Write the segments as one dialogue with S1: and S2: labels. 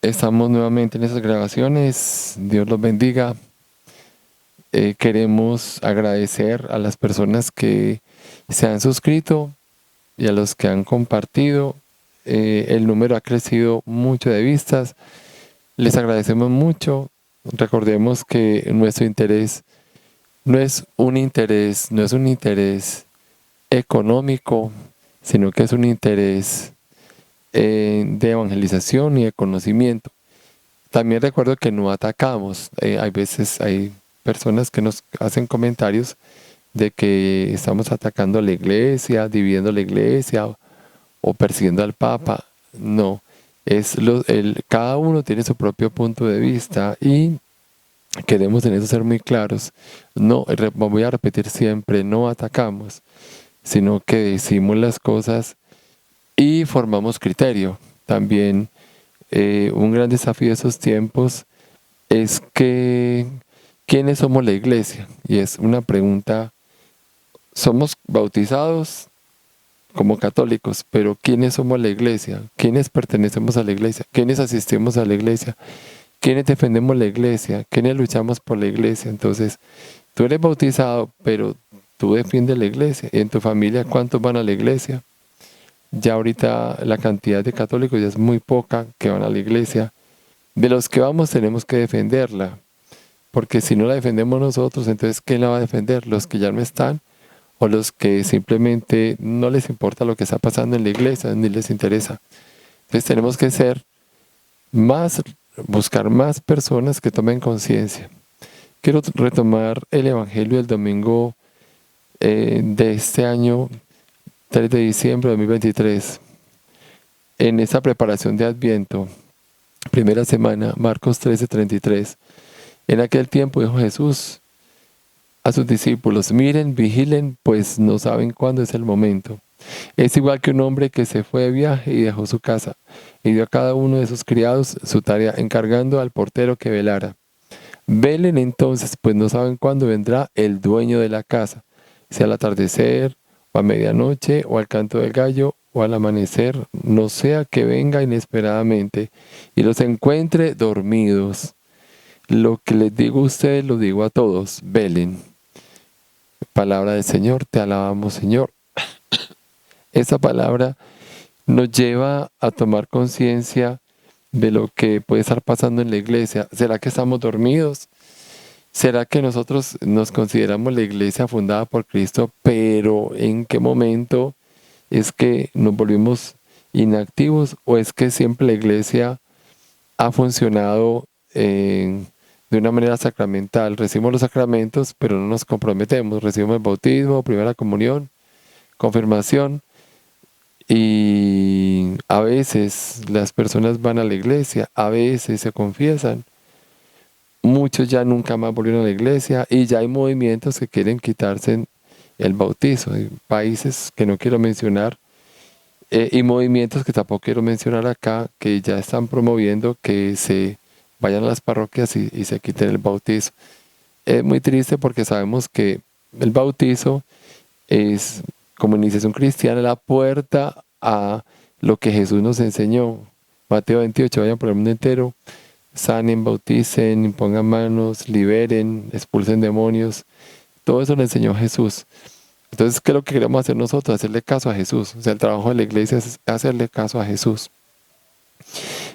S1: Estamos nuevamente en esas grabaciones. Dios los bendiga. Queremos agradecer a las personas que se han suscrito y a los que han compartido. El número ha crecido mucho de vistas. Les agradecemos mucho. Recordemos que nuestro interés no es un interés económico, sino que es un interés de evangelización y de conocimiento. También recuerdo que no atacamos. Hay veces hay personas que nos hacen comentarios de que estamos atacando a la iglesia, dividiendo la iglesia o persiguiendo al Papa. No, cada uno tiene su propio punto de vista y queremos en eso ser muy claros. No, voy a repetir siempre, no atacamos, sino que decimos las cosas y formamos criterio. También un gran desafío de esos tiempos es que ¿quiénes somos la iglesia? Y es una pregunta. Somos bautizados como católicos, pero ¿quiénes somos la iglesia? ¿Quiénes pertenecemos a la iglesia? ¿Quiénes asistimos a la iglesia? ¿Quiénes defendemos la iglesia? ¿Quiénes luchamos por la iglesia? Entonces, tú eres bautizado, pero tú defiendes la iglesia. ¿Y en tu familia cuántos van a la iglesia? Ya ahorita la cantidad de católicos ya es muy poca que van a la iglesia. De los que vamos tenemos que defenderla, porque si no la defendemos nosotros, entonces ¿quién la va a defender? ¿Los que ya no están o los que simplemente no les importa lo que está pasando en la iglesia, ni les interesa? Entonces tenemos que buscar más personas que tomen conciencia. Quiero retomar el Evangelio del domingo de este año, 3 de diciembre de 2023. En esta preparación de Adviento, primera semana, Marcos 13:33. En aquel tiempo dijo Jesús a sus discípulos: miren, vigilen, pues no saben cuándo es el momento. Es igual que un hombre que se fue de viaje y dejó su casa, y dio a cada uno de sus criados su tarea, encargando al portero que velara. Velen entonces, pues no saben cuándo vendrá el dueño de la casa, sea al atardecer, o a medianoche, o al canto del gallo, o al amanecer, no sea que venga inesperadamente y los encuentre dormidos. Lo que les digo a ustedes, lo digo a todos: velen. Palabra del Señor, te alabamos, Señor. Esa palabra nos lleva a tomar conciencia de lo que puede estar pasando en la iglesia. ¿Será que estamos dormidos? ¿Será que nosotros nos consideramos la iglesia fundada por Cristo, pero en qué momento es que nos volvimos inactivos? ¿O es que siempre la iglesia ha funcionado de una manera sacramental? Recibimos los sacramentos, pero no nos comprometemos. Recibimos el bautismo, primera comunión, confirmación, y a veces las personas van a la iglesia, a veces se confiesan. Muchos ya nunca más volvieron a la iglesia y ya hay movimientos que quieren quitarse el bautizo. Hay países que no quiero mencionar y movimientos que tampoco quiero mencionar acá, que ya están promoviendo que se vayan a las parroquias y se quiten el bautizo. Es muy triste porque sabemos que el bautizo es, como iniciación cristiana, la puerta a lo que Jesús nos enseñó. Mateo 28, vayan por el mundo entero, sanen, bauticen, impongan manos, liberen, expulsen demonios. Todo eso lo enseñó Jesús. Entonces, ¿qué es lo que queremos hacer nosotros? Hacerle caso a Jesús. O sea, el trabajo de la iglesia es hacerle caso a Jesús.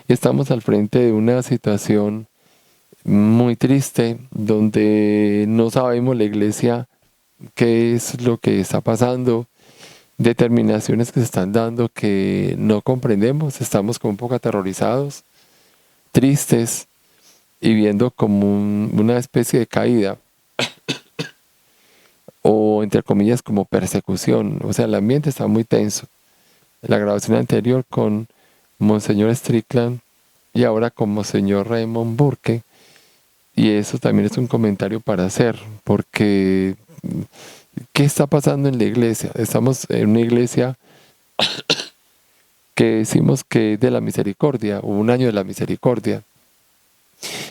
S1: Estamos al frente de una situación muy triste donde no sabemos la iglesia qué es lo que está pasando, determinaciones que se están dando que no comprendemos. Estamos como un poco aterrorizados, tristes y viendo como una especie de caída o, entre comillas, como persecución. O sea, el ambiente está muy tenso. La grabación anterior con Monseñor Strickland y ahora con Monseñor Raymond Burke. Y eso también es un comentario para hacer, porque ¿qué está pasando en la iglesia? Estamos en una iglesia que decimos que es de la misericordia, o un año de la misericordia.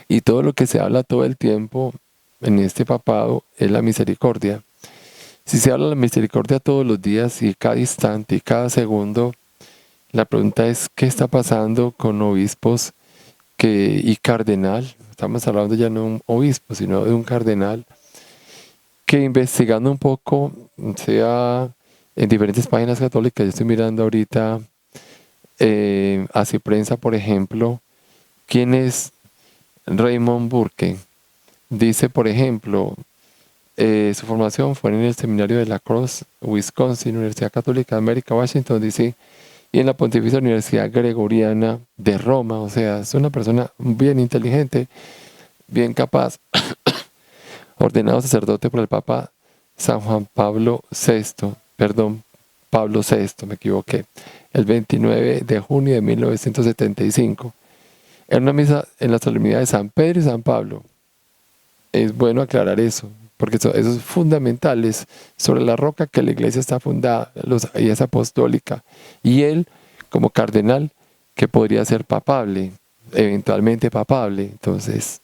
S1: Y todo lo que se habla todo el tiempo en este papado es la misericordia. Si se habla de la misericordia todos los días y cada instante y cada segundo, la pregunta es: ¿qué está pasando con obispos y cardenal, estamos hablando ya no de un obispo, sino de un cardenal, que investigando un poco, sea en diferentes páginas católicas, yo estoy mirando ahorita, Así Prensa, por ejemplo, quién es Raymond Burke. Dice, por ejemplo, su formación fue en el seminario de La Crosse, Wisconsin, Universidad Católica de América, Washington, D.C., y en la Pontificia Universidad Gregoriana de Roma. O sea, es una persona bien inteligente, bien capaz, ordenado sacerdote por el Papa San Juan Pablo VI, perdón, Pablo VI, me equivoqué, el 29 de junio de 1975, en una misa en la solemnidad de San Pedro y San Pablo. Es bueno aclarar eso, porque eso es fundamental, es sobre la roca que la iglesia está fundada, y es apostólica, y él, como cardenal, que podría ser papable, eventualmente papable. Entonces,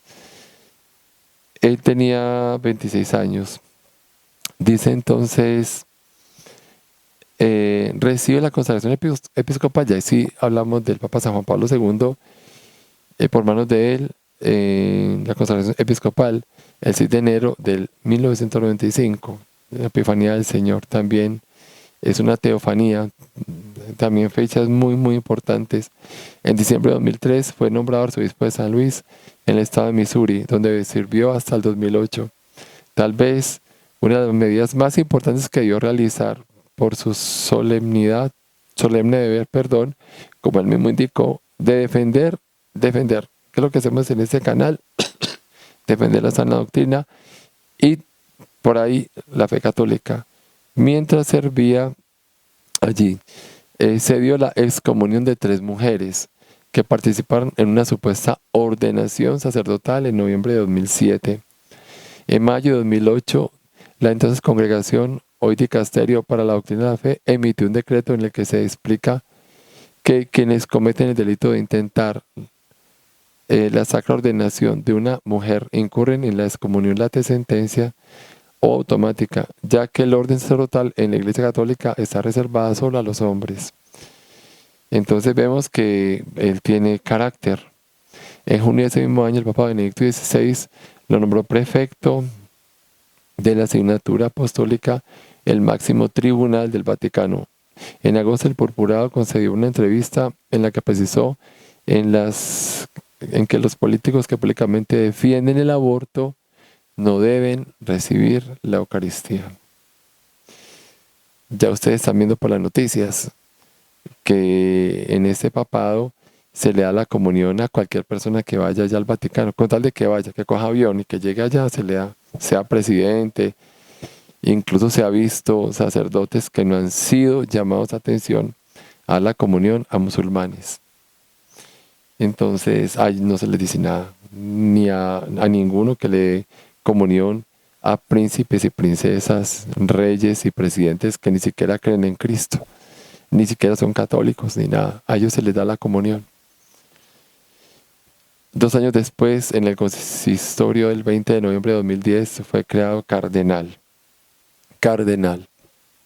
S1: él tenía 26 años. Dice entonces, recibe la consagración episcopal, ya sí hablamos del Papa San Juan Pablo II, por manos de él, la consagración episcopal, el 6 de enero del 1995, la Epifanía del Señor también es una teofanía, también fechas muy, muy importantes. En diciembre de 2003 fue nombrado arzobispo de San Luis, en el estado de Missouri, donde sirvió hasta el 2008. Tal vez una de las medidas más importantes que debió realizar por su solemne deber, perdón, como él mismo indicó, de defender, que es lo que hacemos en este canal, defender la sana doctrina y por ahí la fe católica. Mientras servía allí, se dio la excomunión de 3 mujeres que participaron en una supuesta ordenación sacerdotal en noviembre de 2007. En mayo de 2008, la entonces Congregación, hoy Dicasterio para la Doctrina de la Fe, emitió un decreto en el que se explica que quienes cometen el delito de intentar la sacra ordenación de una mujer incurren en la excomunión late sentencia o automática, ya que el orden sacerdotal en la Iglesia Católica está reservada solo a los hombres. Entonces vemos que él tiene carácter. En junio de ese mismo año, el Papa Benedicto XVI lo nombró prefecto de la asignatura apostólica, el máximo tribunal del Vaticano. En agosto, el Purpurado concedió una entrevista en la que precisó en que los políticos que públicamente defienden el aborto no deben recibir la Eucaristía. Ya ustedes están viendo por las noticias que en este papado se le da la comunión a cualquier persona que vaya allá al Vaticano, con tal de que vaya, que coja avión y que llegue allá, se le da, sea presidente. Incluso se ha visto sacerdotes que no han sido llamados a atención a la comunión a musulmanes. Entonces, ahí no se les dice nada, ni a ninguno que le dé comunión a príncipes y princesas, reyes y presidentes que ni siquiera creen en Cristo, ni siquiera son católicos, ni nada. A ellos se les da la comunión. 2 años después, en el consistorio del 20 de noviembre de 2010, fue creado cardenal,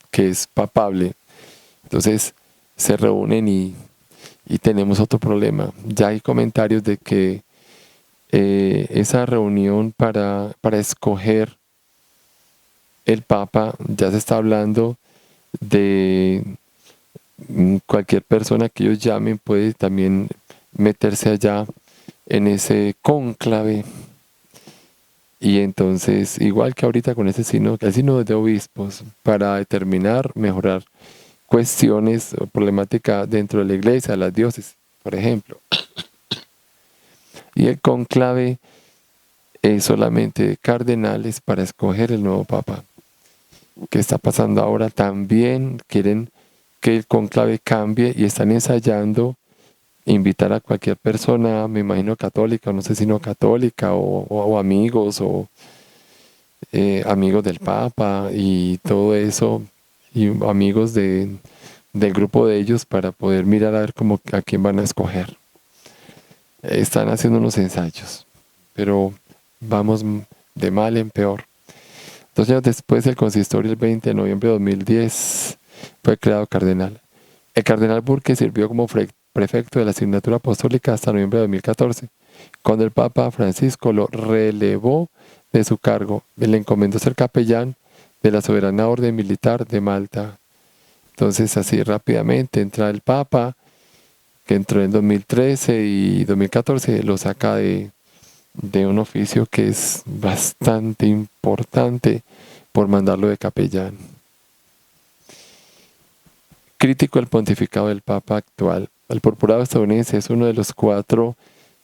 S1: que es papable. Entonces, se reúnen y tenemos otro problema. Ya hay comentarios de que esa reunión para escoger el Papa, ya se está hablando de cualquier persona que ellos llamen puede también meterse allá en ese cónclave. Y entonces, igual que ahorita con ese sínodo, el sínodo de obispos, para determinar, mejorar cuestiones o problemáticas dentro de la iglesia, las diócesis, por ejemplo. Y el cónclave es solamente de cardenales para escoger el nuevo papa. ¿Qué está pasando ahora? También quieren que el cónclave cambie y están ensayando invitar a cualquier persona, me imagino católica, no sé si no católica, o amigos, o amigos del Papa y todo eso, y amigos del grupo de ellos para poder mirar a ver a quién van a escoger. Están haciendo unos ensayos, pero vamos de mal en peor. 2 años después, el consistorio, el 20 de noviembre de 2010, fue creado cardenal. El cardenal Burke sirvió como prefecto de la asignatura apostólica hasta noviembre de 2014. cuando el Papa Francisco lo relevó de su cargo, le encomendó ser capellán de la Soberana Orden Militar de Malta. Entonces, así rápidamente entra el Papa, que entró en 2013 y 2014, lo saca de un oficio que es bastante importante por mandarlo de capellán. Crítico del pontificado del Papa actual. El purpurado estadounidense es uno de los 4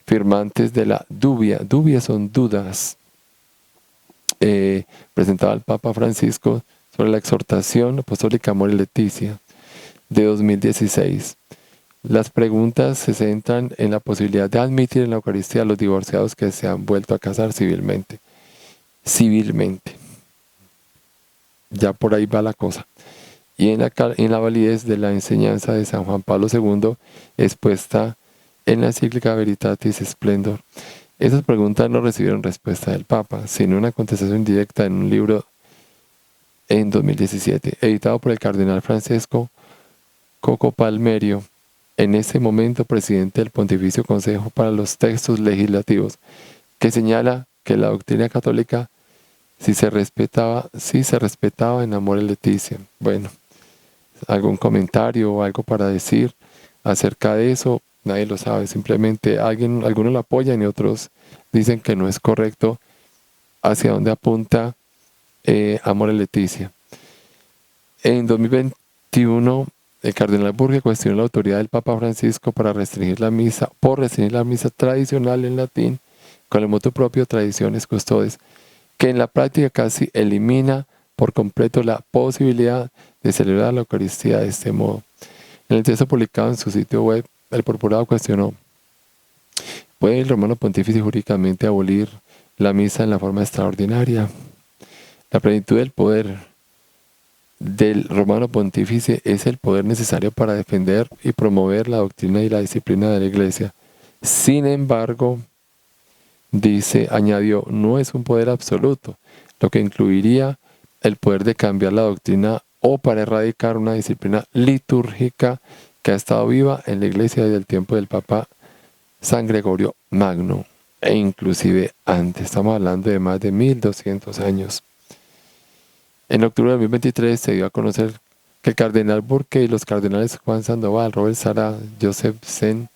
S1: firmantes de la dubia. Dubias son dudas. Presentado al Papa Francisco sobre la exhortación apostólica Amor y Leticia de 2016. Las preguntas se centran en la posibilidad de admitir en la Eucaristía a los divorciados que se han vuelto a casar civilmente. Ya por ahí va la cosa. Y en la validez de la enseñanza de San Juan Pablo II expuesta en la encíclica Veritatis Splendor. Esas preguntas no recibieron respuesta del Papa, sino una contestación directa en un libro en 2017, editado por el cardenal Francesco Coco Palmerio, en ese momento presidente del Pontificio Consejo para los Textos Legislativos, que señala que la doctrina católica sí se respetaba en Amor y Leticia. Bueno, algún comentario o algo para decir acerca de eso, nadie lo sabe, simplemente algunos lo apoyan y otros dicen que no es correcto hacia dónde apunta Amor y Leticia. En 2021, el cardenal Burke cuestionó la autoridad del Papa Francisco por restringir la misa tradicional en latín con el motu propio Traditiones Custodes, que en la práctica casi elimina por completo la posibilidad de celebrar la Eucaristía de este modo. En el texto publicado en su sitio web, el purpurado cuestionó: ¿puede el romano pontífice jurídicamente abolir la misa en la forma extraordinaria? La plenitud del poder del romano pontífice es el poder necesario para defender y promover la doctrina y la disciplina de la Iglesia. Sin embargo, añadió, no es un poder absoluto, lo que incluiría el poder de cambiar la doctrina o para erradicar una disciplina litúrgica que ha estado viva en la Iglesia desde el tiempo del Papa San Gregorio Magno, e inclusive antes. Estamos hablando de más de 1200 años. En octubre de 2023 se dio a conocer que el cardenal Burke y los cardenales Juan Sandoval, Robert Sara, Joseph Sen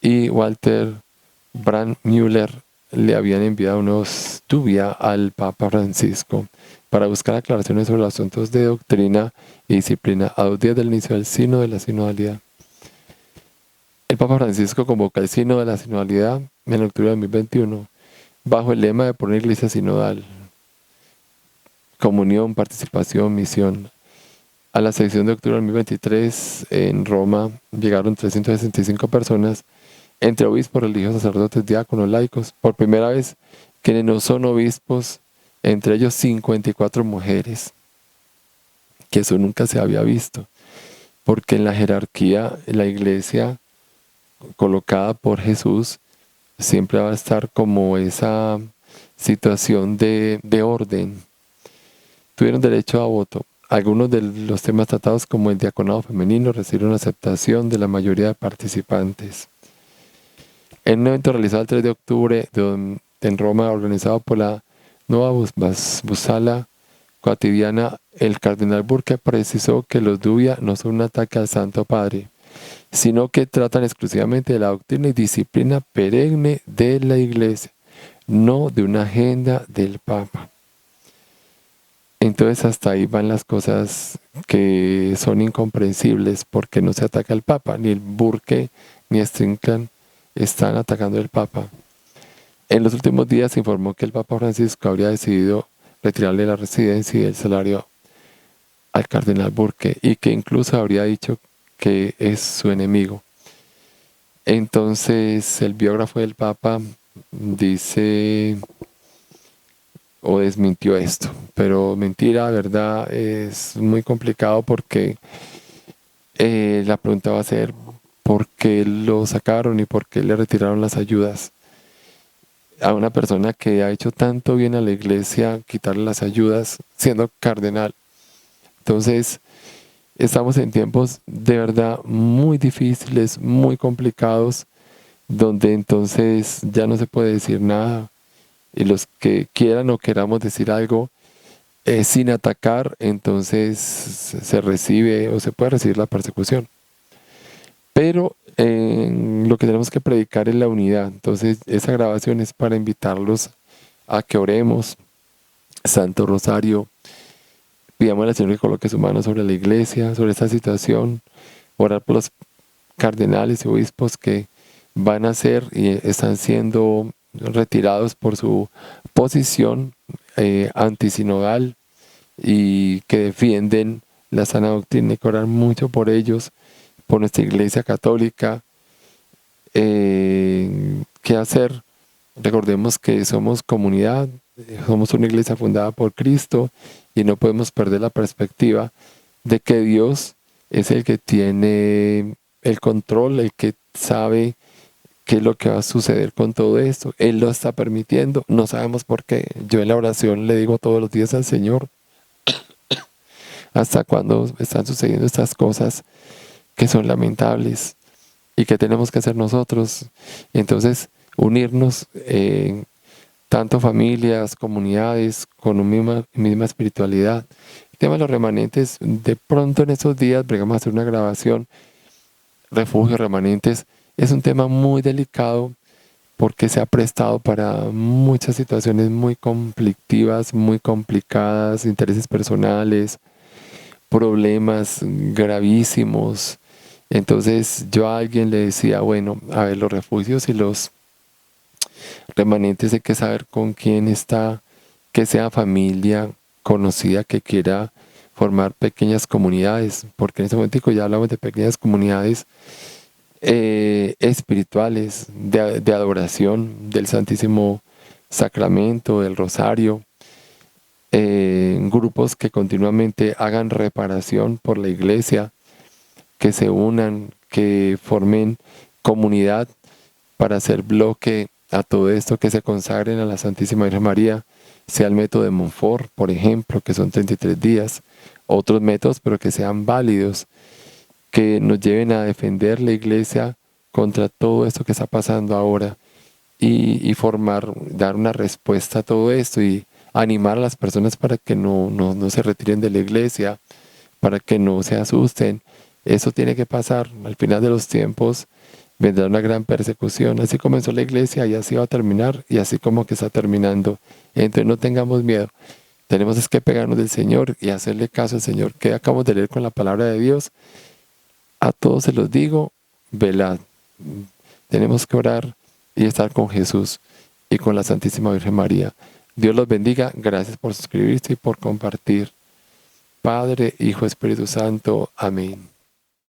S1: y Walter Brandmüller le habían enviado unos dubia al Papa Francisco para buscar aclaraciones sobre los asuntos de doctrina y disciplina a 2 días del inicio del Sínodo de la Sinodalidad. El Papa Francisco convoca el Sínodo de la Sinodalidad en octubre de 2021 bajo el lema de por una iglesia sinodal: comunión, participación, misión. A la sección de octubre de 2023 en Roma llegaron 365 personas, entre obispos, religiosos, sacerdotes, diáconos, laicos. Por primera vez, quienes no son obispos, entre ellos 54 mujeres, que eso nunca se había visto, porque en la jerarquía, la iglesia colocada por Jesús, siempre va a estar como esa situación de orden. Tuvieron derecho a voto. Algunos de los temas tratados, como el diaconado femenino, recibieron aceptación de la mayoría de participantes. En un evento realizado el 3 de octubre en Roma, organizado por la Nueva Busala Cotidiana, el cardenal Burke precisó que los dubia no son un ataque al Santo Padre, sino que tratan exclusivamente de la doctrina y disciplina perenne de la Iglesia, no de una agenda del Papa. Entonces hasta ahí van las cosas que son incomprensibles, porque no se ataca al Papa, ni el Burke ni Strickland están atacando al Papa. En los últimos días se informó que el Papa Francisco habría decidido retirarle la residencia y el salario al cardenal Burke, y que incluso habría dicho que es su enemigo. Entonces el biógrafo del Papa dice o desmintió esto, pero mentira, verdad, es muy complicado, porque la pregunta va a ser ¿por qué lo sacaron y por qué le retiraron las ayudas? A una persona que ha hecho tanto bien a la iglesia, quitarle las ayudas siendo cardenal. Entonces, estamos en tiempos de verdad muy difíciles, muy complicados, donde entonces ya no se puede decir nada y los que quieran o queramos decir algo sin atacar, entonces se recibe o se puede recibir la persecución. Pero lo que tenemos que predicar es la unidad. Entonces, esa grabación es para invitarlos a que oremos, Santo Rosario, pidamos al Señor que coloque su mano sobre la iglesia, sobre esta situación, orar por los cardenales y obispos que van a ser y están siendo retirados por su posición antisinodal y que defienden la sana doctrina. Hay que orar mucho por ellos, por nuestra iglesia católica. ¿Qué hacer? Recordemos que somos comunidad, somos una iglesia fundada por Cristo y no podemos perder la perspectiva de que Dios es el que tiene el control, el que sabe qué es lo que va a suceder con todo esto. Él lo está permitiendo, no sabemos por qué. Yo en la oración le digo todos los días al Señor, hasta cuando están sucediendo estas cosas que son lamentables y que tenemos que hacer nosotros. Entonces, unirnos, tanto familias, comunidades, con una misma espiritualidad. El tema de los remanentes, de pronto en estos días, vamos a hacer una grabación, refugio, remanentes, es un tema muy delicado porque se ha prestado para muchas situaciones muy conflictivas, muy complicadas, intereses personales, problemas gravísimos. Entonces yo a alguien le decía, bueno, a ver, los refugios y los remanentes hay que saber con quién está, que sea familia conocida que quiera formar pequeñas comunidades, porque en este momento ya hablamos de pequeñas comunidades espirituales, de adoración del Santísimo Sacramento, del Rosario, grupos que continuamente hagan reparación por la iglesia, que se unan, que formen comunidad para hacer bloque a todo esto, que se consagren a la Santísima Virgen María, sea el método de Montfort, por ejemplo, que son 33 días, otros métodos, pero que sean válidos, que nos lleven a defender la iglesia contra todo esto que está pasando ahora y formar, dar una respuesta a todo esto y animar a las personas para que no se retiren de la iglesia, para que no se asusten. Eso tiene que pasar. Al final de los tiempos vendrá una gran persecución. Así comenzó la iglesia y así va a terminar y así como que está terminando. Entonces no tengamos miedo. Tenemos es que pegarnos del Señor y hacerle caso al Señor que acabamos de leer con la palabra de Dios. A todos se los digo, velad. Tenemos que orar y estar con Jesús y con la Santísima Virgen María. Dios los bendiga. Gracias por suscribirse y por compartir. Padre, Hijo, Espíritu Santo. Amén.